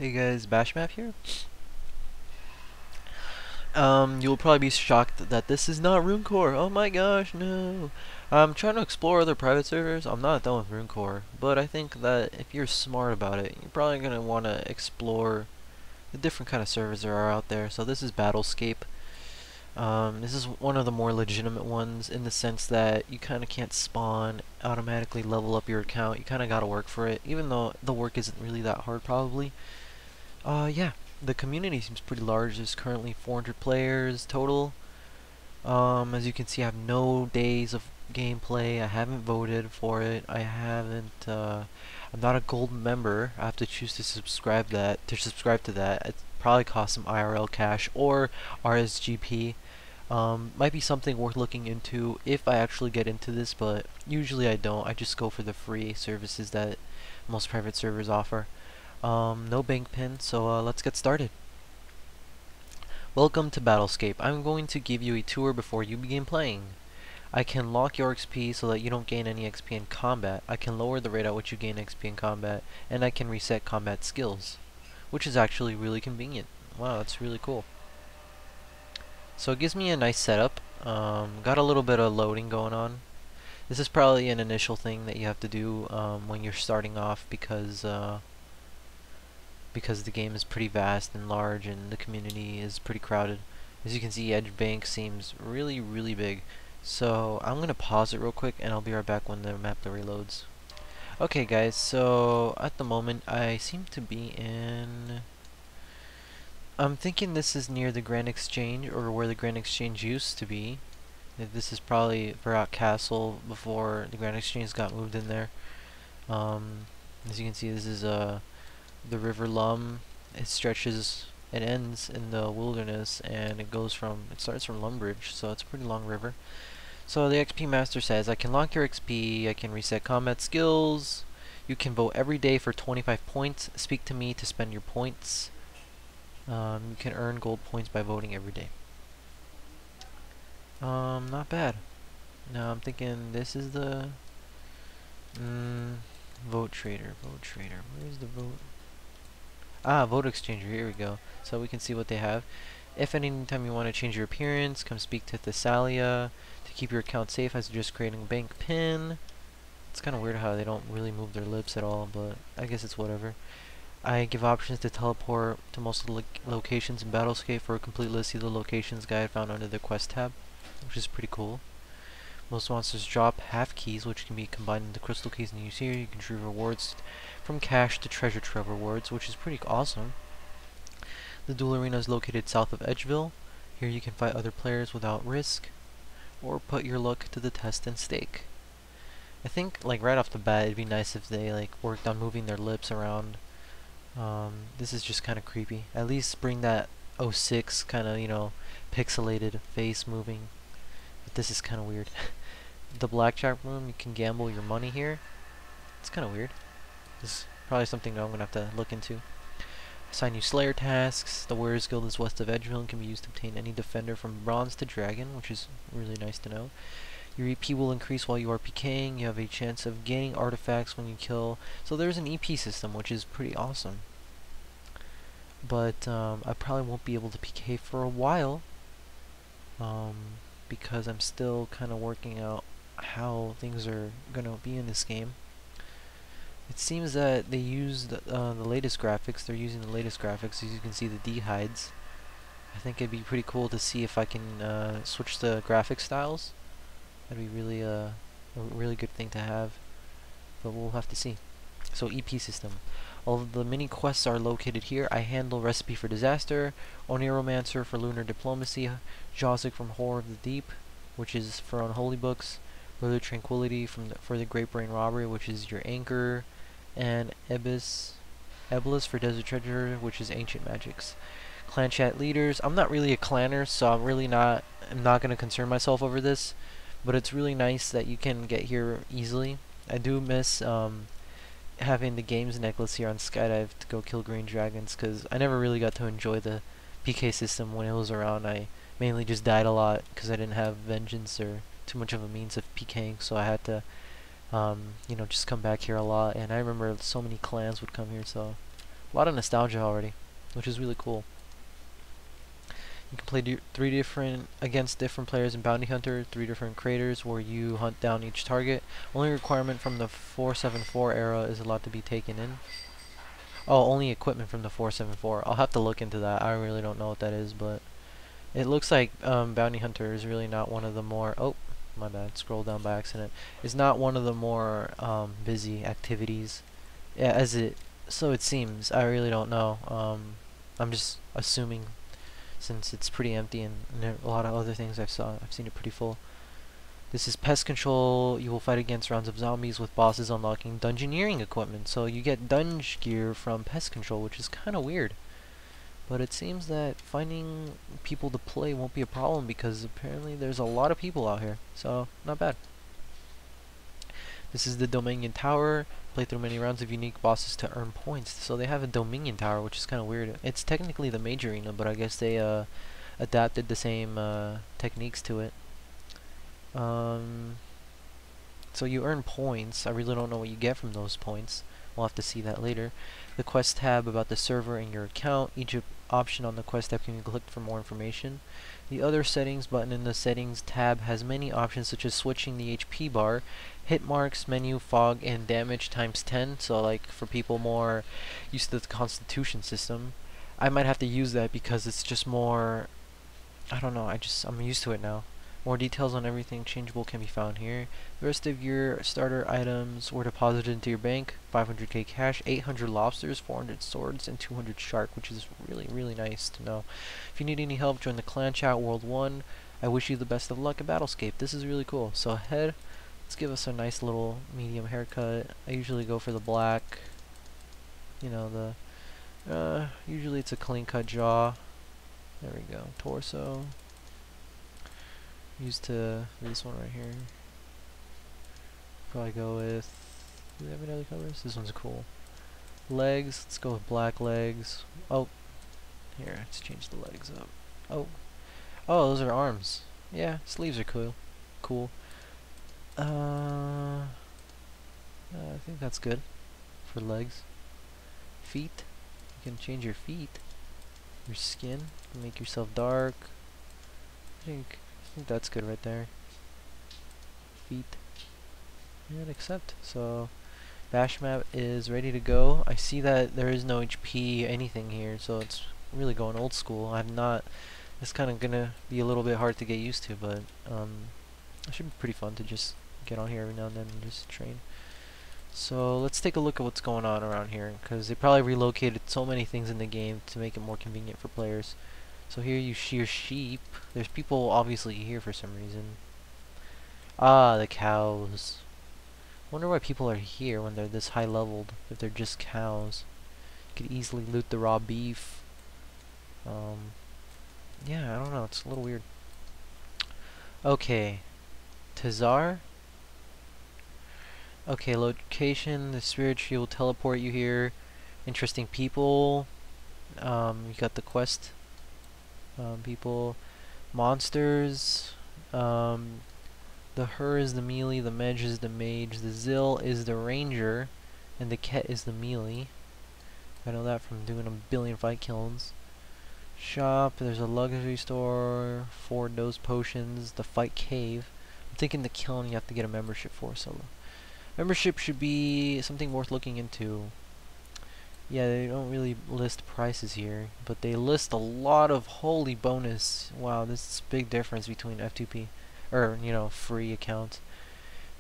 Hey guys, Bashmap here. You'll probably be shocked that this is not RuneCore. Oh my gosh, no. I'm trying to explore other private servers. I'm not done with RuneCore, but I think that if you're smart about it, you're probably gonna want to explore the different kind of servers there are out there. So this is Battlescape. This is one of the more legitimate ones in the sense that you kind of can't spawn, automatically level up your account. You kind of gotta work for it, even though the work isn't really that hard probably. Yeah, the community seems pretty large. There's currently 400 players total. As you can see, I have no days of gameplay. I haven't voted for it. I'm not a gold member. I have to choose to subscribe to that. It probably costs some IRL cash or RSGP. Might be something worth looking into if I actually get into this, but usually I don't. I just go for the free services that most private servers offer. No bank pin, so let's get started. Welcome to Battlescape. I'm going to give you a tour before you begin playing. I can lock your XP so that you don't gain any XP in combat. I can lower the rate at which you gain XP in combat, and I can reset combat skills, which is actually really convenient. Wow, that's really cool. So it gives me a nice setup. Got a little bit of loading going on. This is probably an initial thing that you have to do when you're starting off because the game is pretty vast and large and the community is pretty crowded. As you can see, Edge Bank seems really big. So I'm gonna pause it real quick and I'll be right back when the map reloads. Okay guys, so at the moment I seem to be in... I'm thinking this is near the Grand Exchange, or where the Grand Exchange used to be. This is probably Virat Castle before the Grand Exchange got moved in there. As you can see, this is the River Lum. It ends in the wilderness, and it starts from Lumbridge, so it's a pretty long river. So the XP Master says, I can lock your XP, I can reset combat skills, you can vote every day for 25 points, speak to me to spend your points. You can earn gold points by voting every day. Not bad. Now I'm thinking this is the vote trader. Where's the vote? Ah, vote exchanger, here we go. So we can see what they have. If at any time you want to change your appearance, come speak to Thessalia. To keep your account safe, I suggest creating a bank pin. It's kind of weird how they don't really move their lips at all, but I guess it's whatever. I give options to teleport to most of the locations in Battlescape. For a complete list, see the locations guide found under the quest tab, which is pretty cool. Most monsters drop half keys, which can be combined into crystal keys and used here. You can retrieve rewards from cash to treasure trove rewards, which is pretty awesome. The duel arena is located south of Edgeville. Here you can fight other players without risk, or put your luck to the test and stake. I think, like, right off the bat, it'd be nice if they, like, worked on moving their lips around. This is just kind of creepy. At least bring that '06 kind of, pixelated face moving. But this is kind of weird. The blackjack room, you can gamble your money here. It's kind of weird. This is probably something that I'm going to have to look into. Assign you Slayer tasks. The Warriors Guild is west of Edgeville and can be used to obtain any defender from bronze to dragon, which is really nice to know. Your EP will increase while you are PKing. You have a chance of gaining artifacts when you kill. So there's an EP system, which is pretty awesome. But I probably won't be able to PK for a while, because I'm still kind of working out how things are going to be in this game. It seems that they used the latest graphics. They're using the latest graphics. As you can see, the D-hides. I think it'd be pretty cool to see if I can switch the graphic styles. That'd be really a really good thing to have, but we'll have to see. So EP system. All of the mini quests are located here. I handle Recipe for Disaster, Oniromancer for Lunar Diplomacy, Josic from Horror of the Deep, which is for Unholy Books, Brother Tranquility for the Great Brain Robbery, which is your Anchor, and Eblis for Desert Treasure, which is Ancient Magics. Clan Chat Leaders. I'm not really a clanner, so I'm not going to concern myself over this, but it's really nice that you can get here easily. I do miss having the games necklace here on Skydive to go kill green dragons, because I never really got to enjoy the PK system when it was around. I mainly just died a lot because I didn't have vengeance or too much of a means of PKing, so I had to just come back here a lot. And I remember so many clans would come here, so A lot of nostalgia already, which is really cool. You can play three different against different players in Bounty Hunter, 3 different craters where you hunt down each target. Only requirement from the 474 era is allowed to be taken in. Oh, only equipment from the 474. I'll have to look into that. I really don't know what that is, but it looks like Bounty Hunter is really not one of the more... Oh, my bad. Scroll down by accident. It's not one of the more busy activities. Yeah, so it seems. I really don't know. I'm just assuming since it's pretty empty and a lot of other things I've seen it pretty full. This is pest control. You will fight against rounds of zombies with bosses unlocking dungeoneering equipment. So you get dunge gear from pest control, which is kind of weird. But it seems that finding people to play won't be a problem because apparently there's a lot of people out here. So, not bad. This is the Dominion Tower. Play through many rounds of unique bosses to earn points. So they have a Dominion Tower, which is kind of weird. It's technically the Mage Arena, but I guess they adapted the same techniques to it. So you earn points. I really don't know what you get from those points. We'll have to see that later. The quest tab about the server and your account. Each option on the quest tab can be clicked for more information. The other settings button in the settings tab has many options such as switching the HP bar, hit marks, menu, fog, and damage times 10. So like for people more used to the constitution system, I might have to use that because it's just more, I don't know, I'm used to it now. More details on everything changeable can be found here. The rest of your starter items were deposited into your bank. 500k cash, 800 lobsters, 400 swords, and 200 shark, which is really, really nice to know. If you need any help, join the clan chat World 1. I wish you the best of luck at Battlescape. This is really cool. So head, let's give us a nice little medium haircut. I usually go for the black. You know, usually it's a clean cut jaw. There we go. Torso. Used to this one right here. Probably go with. Do we have any other colors? This one's cool. Legs. Let's go with black legs. Oh, here. Let's change the legs up. Oh, those are arms. Yeah, sleeves are cool. Cool. I think that's good for legs. Feet. You can change your feet. Your skin. You can make yourself dark. I think that's good right there. Feet. And accept. So bash map is ready to go. I see that there is no HP anything here, so it's really going old school. It's kind of gonna be a little bit hard to get used to, but it should be pretty fun to just get on here every now and then and just train. So let's take a look at what's going on around here, because they probably relocated so many things in the game to make it more convenient for players. So here you shear sheep. There's people obviously here for some reason. Ah, the cows. Wonder why people are here when they're this high leveled, if they're just cows. You could easily loot the raw beef. Yeah, I don't know, it's a little weird. Okay. Tazar? Okay, location, the spirit tree will teleport you here. Interesting people. You got the quest. People. Monsters. The Her is the melee, the Medj is the mage, the Zil is the ranger, and the Ket is the melee. I know that from doing a billion fight kills. Shop, there's a luxury store, 4 dose potions, the fight cave. I'm thinking the kiln you have to get a membership for, so membership should be something worth looking into. Yeah, they don't really list prices here, but they list a lot of holy bonus. Wow, this is a big difference between F2P, or, you know, free accounts.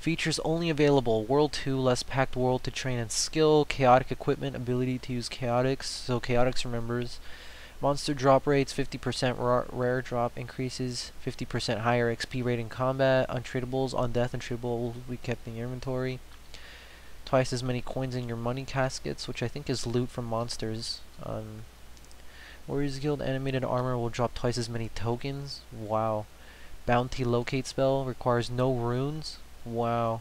Features only available: World 2, less packed world to train and skill, chaotic equipment, ability to use chaotics, so chaotics remembers. Monster drop rates, 50% rare drop increases, 50% higher XP rate in combat, untradables, on death untradable will be kept in your inventory. Twice as many coins in your money caskets, which I think is loot from monsters. Warriors Guild animated armor will drop twice as many tokens. Wow. Bounty locate spell requires no runes. Wow.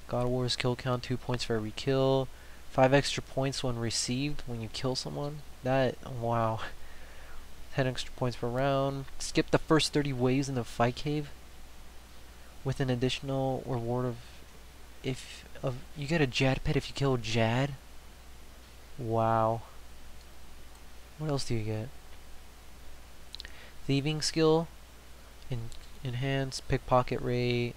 God of War's kill count, 2 points for every kill. 5 extra points when received when you kill someone. Wow. 10 extra points per round. Skip the first 30 waves in the fight cave with an additional reward of you get a Jad pet if you kill Jad. Wow. What else do you get? Thieving skill, en enhance pickpocket rate,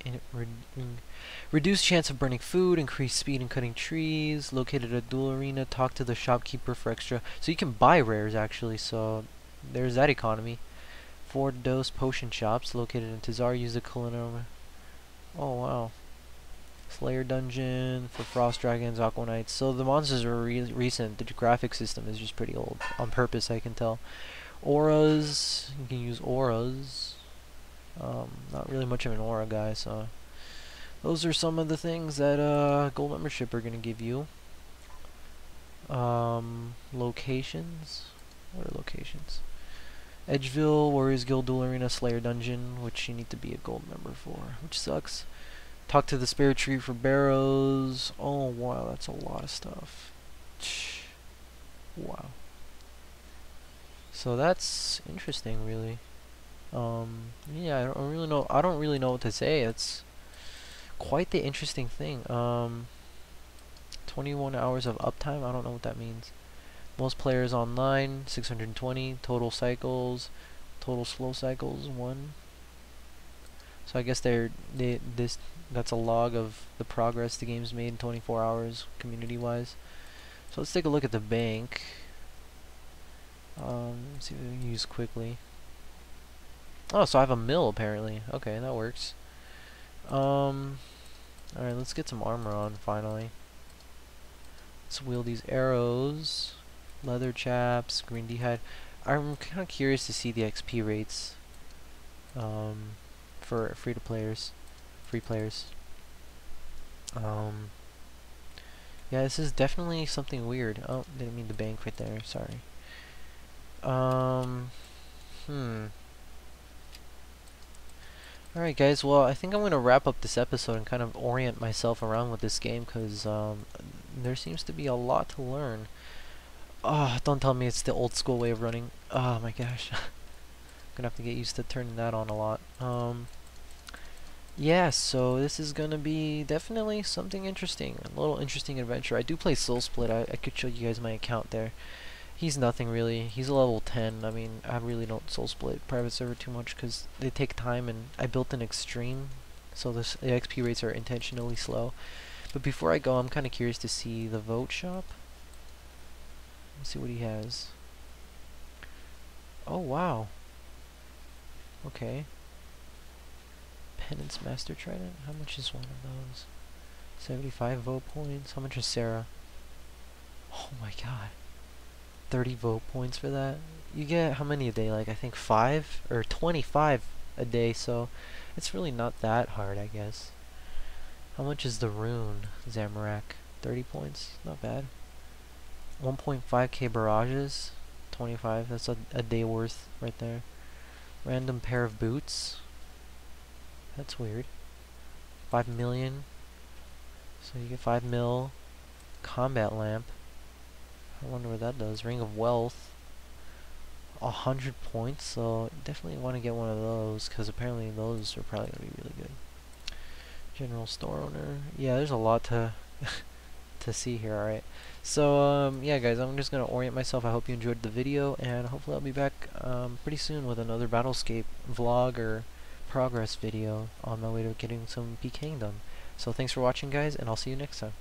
reduce chance of burning food, increase speed in cutting trees, located a duel arena, talk to the shopkeeper for extra. So you can buy rares actually, so there's that economy. 4 dose potion shops located in Tazar, use the culinary. Oh wow. Slayer dungeon for frost dragons, aqua knights. So the monsters are really recent. The graphic system is just pretty old on purpose, I can tell. Auras, you can use auras. Not really much of an aura guy, so those are some of the things that gold membership are gonna give you. Locations. What are locations? Edgeville, Warriors Guild Duel Arena, Slayer Dungeon, which you need to be a gold member for, which sucks. Talk to the Spirit Tree for Barrows. Oh wow, that's a lot of stuff. Wow. So that's interesting, really. Yeah, I don't really know. I don't really know what to say. It's quite the interesting thing. 21 hours of uptime. I don't know what that means. Most players online, 620. Total cycles, total slow cycles, 1. So I guess that's a log of the progress the game's made in 24 hours, community-wise. So let's take a look at the bank. Let's see if we can use quickly. Oh, so I have a mill apparently. Okay, that works. Alright, let's get some armor on finally. Let's wield these arrows. Leather chaps, green d'hide. I'm kind of curious to see the XP rates for free players. Yeah, this is definitely something weird. Oh, didn't mean the bank right there. Sorry. Alright guys, well I think I'm going to wrap up this episode and kind of orient myself around with this game because there seems to be a lot to learn. Oh, don't tell me it's the old school way of running. Oh my gosh. Gonna have to get used to turning that on a lot. Yeah, so this is gonna be definitely something interesting. A little interesting adventure. I do play Soul Split. I could show you guys my account there. He's nothing really. He's a level 10. I mean, I really don't Soul Split private server too much because they take time, and I built an extreme, so the XP rates are intentionally slow. But before I go, I'm kind of curious to see the vote shop. Let's see what he has. Oh wow. Okay. Penance Master Trident. How much is one of those? 75 vote points. How much is Sarah? Oh my god. 30 vote points for that. You get how many a day? Like I think 5 or 25 a day, so it's really not that hard, I guess. How much is the rune Zamorak? 30 points. Not bad. 1.5k barrages. 25. That's a day worth right there. Random pair of boots. That's weird. 5 million. So you get 5 mil. Combat lamp. I wonder what that does. Ring of Wealth. 100 points, so definitely want to get one of those, because apparently those are probably going to be really good. General store owner. Yeah, there's a lot to to see here, alright. So, yeah guys, I'm just going to orient myself. I hope you enjoyed the video, and hopefully I'll be back pretty soon with another Battlescape vlog or progress video on my way to getting some PKing done. So thanks for watching guys, and I'll see you next time.